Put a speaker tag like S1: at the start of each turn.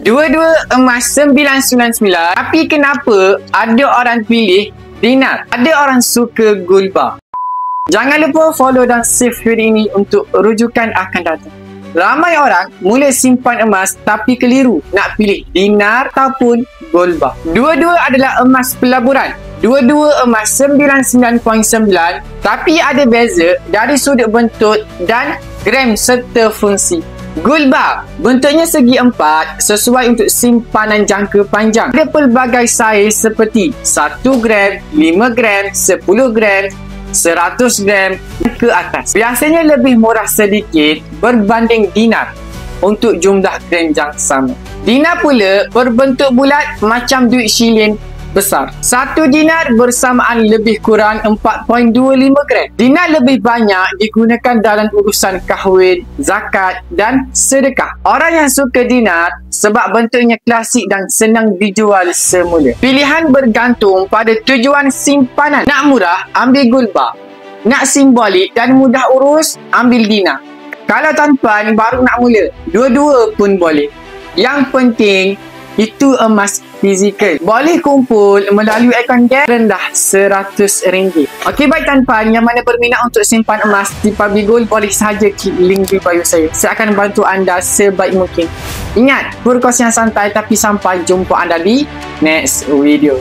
S1: Dua-dua emas 999. Tapi kenapa ada orang pilih dinar? Ada orang suka gold bar. Jangan lupa follow dan save video ini untuk rujukan akan datang. Ramai orang mula simpan emas tapi keliru nak pilih dinar ataupun gold bar. Dua-dua adalah emas pelaburan. Dua-dua emas 99.9, tapi ada beza dari sudut bentuk dan gram serta fungsi. Gold bar bentuknya segi empat sesuai untuk simpanan jangka panjang. Ada pelbagai saiz seperti 1 gram, 5 gram, 10 gram, 100 gram ke atas. Biasanya lebih murah sedikit berbanding dinar untuk jumlah gram yang sama. Dinar pula berbentuk bulat macam duit shilin besar. 1 dinar bersamaan lebih kurang 4.25 gram. Dinar lebih banyak digunakan dalam urusan kahwin, zakat dan sedekah. Orang yang suka dinar sebab bentuknya klasik dan senang dijual semula. Pilihan bergantung pada tujuan simpanan. Nak murah, ambil gold bar. Nak simbolik dan mudah urus, ambil dinar. Kalau tampan baru nak mula, dua-dua pun boleh. Yang penting itu emas fizikal. Boleh kumpul melalui akaun gas rendah RM100. Okey, baik tampan yang mana berminat untuk simpan emas di Public Gold boleh sahaja klik link di bio saya. Saya akan bantu anda sebaik mungkin. Ingat, berkos yang santai tapi sampai jumpa anda di next video.